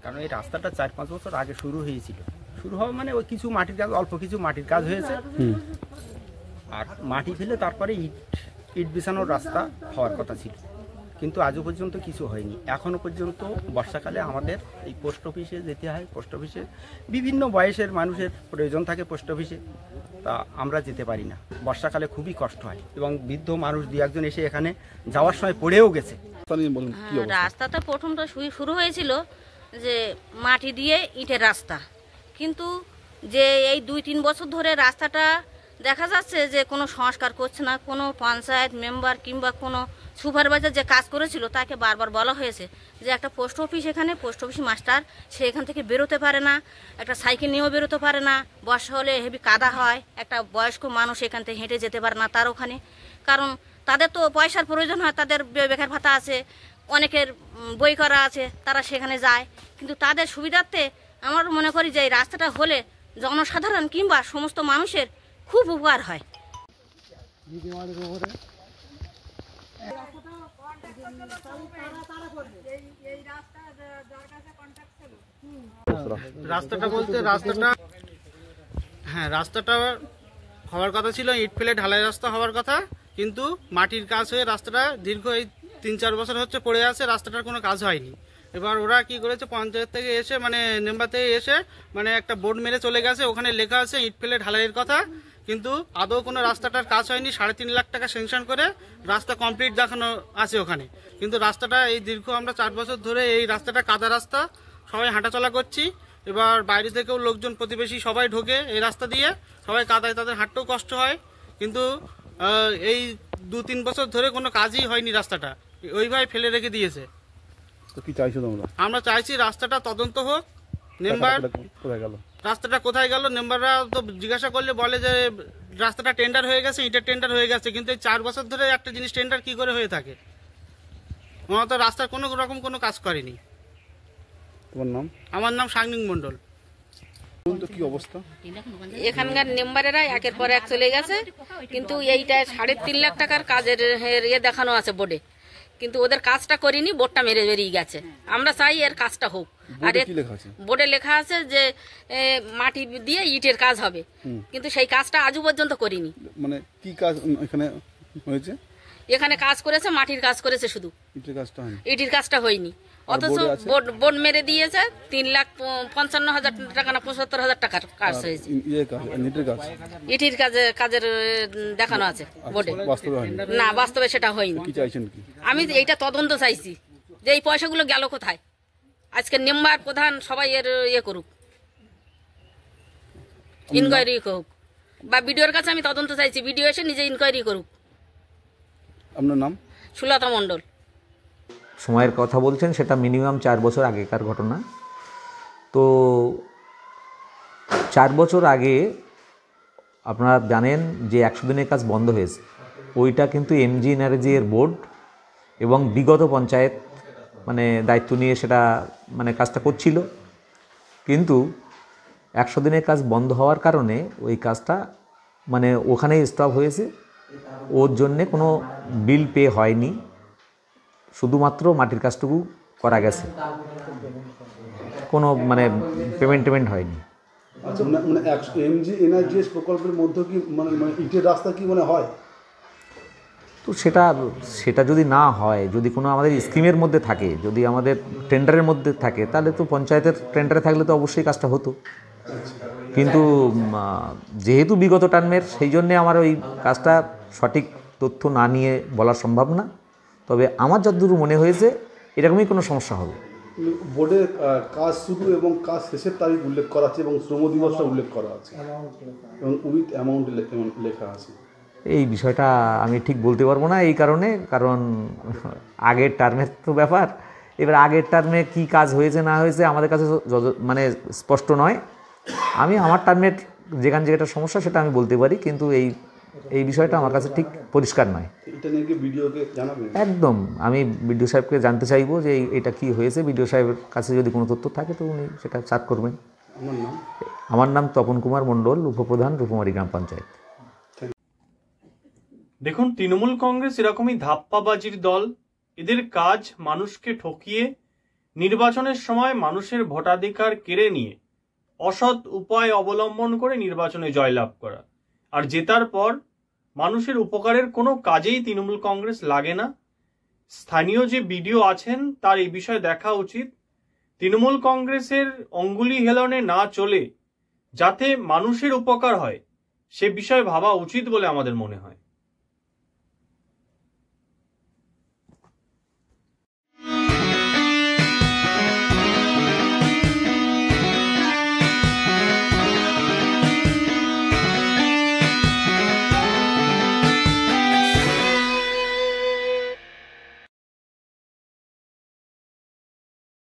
কারণ এই রাস্তাটা 4-5 বছর আগে শুরু হয়েছিল। শুরু হওয়া মানে ওই কিছু মাটির কাজ, অল্প কিছু মাটির কাজ হয়েছে, আর মাটি ফেলে তারপরে ইট বিছানোর রাস্তা হওয়ার কথা ছিল, কিন্তু আজও পর্যন্ত কিছু হয়নি। এখনও পর্যন্ত বর্ষাকালে আমাদের এই পোস্ট অফিসে যেতে হয়। পোস্ট অফিসে বিভিন্ন বয়সের মানুষের প্রয়োজন থাকে পোস্ট অফিসে, তা আমরা যেতে পারি না। বর্ষাকালে খুবই কষ্ট হয় এবং বৃদ্ধ মানুষ দু একজন এসে এখানে যাওয়ার সময় পড়েও গেছে। রাস্তাটা প্রথমটা শুরু হয়েছিল যে মাটি দিয়ে ইটের রাস্তা, কিন্তু যে এই 2-3 বছর ধরে রাস্তাটা দেখা যাচ্ছে যে কোনো সংস্কার করছে না। কোনো পঞ্চায়েত মেম্বার কিংবা কোনো সুপারভাইজার যে কাজ করেছিল তাকে বারবার বলা হয়েছে যে একটা পোস্ট অফিস, এখানে পোস্ট অফিস মাস্টার সে এখান থেকে বেরোতে পারে না, একটা সাইকেল নিয়েও বেরোতে পারে না, বর্ষা হলে হেভি কাদা হয়, একটা বয়স্ক মানুষ এখান থেকে হেঁটে যেতে পারে না তার ওখানে, কারণ তাদের তো পয়সার প্রয়োজন হয়, তাদের বেকার ভাতা আছে, অনেকের বই করা আছে, তারা সেখানে যায়। কিন্তু তাদের সুবিধার্থে আমার মনে করি যে এই রাস্তাটা হলে জনসাধারণ কিংবা সমস্ত মানুষের খুব উপকার হয়। রাস্তাটা বলতে রাস্তাটা হওয়ার কথা ছিল ইট ফেলে ঢালাই রাস্তা হওয়ার কথা, কিন্তু মাটির কাজ হয়ে রাস্তাটা দীর্ঘ এই 3-4 বছর হচ্ছে পড়ে আছে, রাস্তাটার কোনো কাজ হয়নি। এবার ওরা কি করেছে, পঞ্চায়েত থেকে এসে মানে মেম্বার থেকে এসে মানে একটা বোর্ড মেরে চলে গেছে, ওখানে লেখা আছে ইট ফেলে ঢালাইয়ের কথা, কিন্তু আদৌ কোনো রাস্তাটার কাজ হয়নি। 3.5 লাখ টাকা স্যাংশন করে রাস্তা কমপ্লিট দেখানো আছে ওখানে, কিন্তু রাস্তাটা এই দীর্ঘ আমরা 4 বছর ধরে এই রাস্তাটা কাদা রাস্তা, সবাই হাঁটাচলা করছি। এবার বাইরে থেকেও লোকজন প্রতিবেশী সবাই ঢোকে এই রাস্তা দিয়ে, সবাই কাদায়, তাদের হাঁটতেও কষ্ট হয়, কিন্তু এই 2-3 বছর ধরে কোনো কাজই হয়নি, রাস্তাটা ওইভাবে ফেলে রেখে দিয়েছে। তো কি চাইছো তোমরা? আমরা চাইছি রাস্তাটা তদন্ত হোক। মেম্বার রাস্তাটা কোথায় গেল, মেম্বাররা তো জিজ্ঞাসা করলে বলে যে রাস্তাটা টেন্ডার হয়ে গেছে, ইটের টেন্ডার হয়ে গেছে, কিন্তু এই 4 বছর ধরে একটা জিনিস টেন্ডার কি করে হয়ে থাকে? ওরা তো রাস্তার কোনো রকম কোনো কাজ করেনি। তোমার নাম? আমার নাম সাংনিং মন্ডল। কি অবস্থা এখানকার মেম্বারেরা একের পর এক চলে গেছে, কিন্তু এইটা 3.5 লাখ টাকার কাজের দেখানো আছে বোর্ডে, কিন্তু ওদের কাজটা করিনি, বোর্ডটা মেরে বেরিয়ে গেছে। আমরা চাই এর কাজটা হোক। আর বোর্ডে লেখা আছে যে মাটি দিয়ে ইটের কাজ হবে, কিন্তু সেই কাজটা আজও পর্যন্ত করিনি। মানে কি কাজ এখানে হয়েছে? এখানে কাজ করেছে, মাটির কাজ করেছে, শুধু ইটের কাজটা হয়নি। অথচ বোর্ড মেরে দিয়েছে 3,55,000 টাকা না 75,000 টাকার কাজ হয়েছে। ইটের কাজের দেখানো আছে বোর্ডে, না বাস্তবে সেটা হয়নি। আমি এইটা তদন্ত চাইছি যে এই পয়সাগুলো গেল কোথায়। আজকে মেম্বার প্রধান সবাই এর করুক, ইনকোয়ারি হোক, বা বিডিওর কাছে আমি তদন্ত চাইছি, বিডিও এসে নিজে ইনকোয়ারি করুক। আপনার নাম? সুলতা মণ্ডল। সময়ের কথা বলছেন, সেটা মিনিমাম 4 বছর আগেকার ঘটনা। তো 4 বছর আগে আপনারা জানেন যে 100 দিনের কাজ বন্ধ হয়েছে, ওইটা কিন্তু এমজি এনার্জি এর বোর্ড এবং বিগত পঞ্চায়েত মানে দায়িত্ব নিয়ে সেটা মানে কাজটা করছিল, কিন্তু 100 দিনের কাজ বন্ধ হওয়ার কারণে ওই কাজটা মানে ওখানেই স্টপ হয়েছে। ওর জন্যে কোনো বিল পে হয়নি, শুধুমাত্র মাটির কাজটুকু করা গেছে, কোনো মানে পেমেন্ট হয়নি। আচ্ছা, মানে এমজি এনআরজিএস প্রকল্পের মধ্যে কি মানে ইটের রাস্তা কি মানে হয়? তো সেটা যদি না হয়, যদি কোনো আমাদের স্কিমের মধ্যে থাকে, যদি আমাদের টেন্ডারের মধ্যে থাকে, তাহলে তো পঞ্চায়েতের টেন্ডারে থাকলে তো অবশ্যই কাজটা হতো। কিন্তু যেহেতু বিগত টার্মের, সেই জন্যে আমার ওই কাজটা সঠিক তথ্য না নিয়ে বলা সম্ভব না। তবে আমার যতদূর মনে হয়েছে এরকমই কোনো সমস্যা হবে। বোর্ডে কাজ শুরু এবং কাজ শেষের তারিখ উল্লেখ করা আছে এবং শ্রম দিবসটা উল্লেখ করা আছে এবং উইথ অ্যামাউন্ট লেখা আছে। এই বিষয়টা আমি ঠিক বলতে পারবো না, এই কারণ আগের টার্মের তো ব্যাপার। এবার আগের টার্মে কি কাজ হয়েছে না হয়েছে আমাদের কাছে মানে স্পষ্ট নয়। আমি আমার টার্মের যেটা সমস্যা সেটা আমি বলতে পারি, কিন্তু এই বিষয়টা আমার কাছে ঠিক পরিষ্কার নয়। এটা নিয়ে কি ভিডিওকে জানাবেন? একদম, আমি বিডিও সাহেবকে জানতে চাইবো যে এটা কি হয়েছে। বিডিও সাহেবের কাছে যদি কোনো তথ্য থাকে তো উনি সেটা চার্জ করবেন। আমার নাম তপন কুমার মণ্ডল, উপপ্রধান, রূপমারি গ্রাম পঞ্চায়েত। দেখুন, তৃণমূল কংগ্রেস এরকমই ধাপ্পাবাজির দল। এদের কাজ মানুষকে ঠকিয়ে নির্বাচনের সময় মানুষের ভোটাধিকার কেড়ে নিয়ে অসৎ উপায় অবলম্বন করে নির্বাচনে জয়লাভ করা, আর জেতার পর মানুষের উপকারের কোনো কাজেই তৃণমূল কংগ্রেস লাগে না। স্থানীয় যে বিডিও আছেন তার এই বিষয়ে দেখা উচিত। তৃণমূল কংগ্রেসের অঙ্গুলি হেলনে না চলে যাতে মানুষের উপকার হয় সে বিষয়ে ভাবা উচিত বলে আমাদের মনে হয়।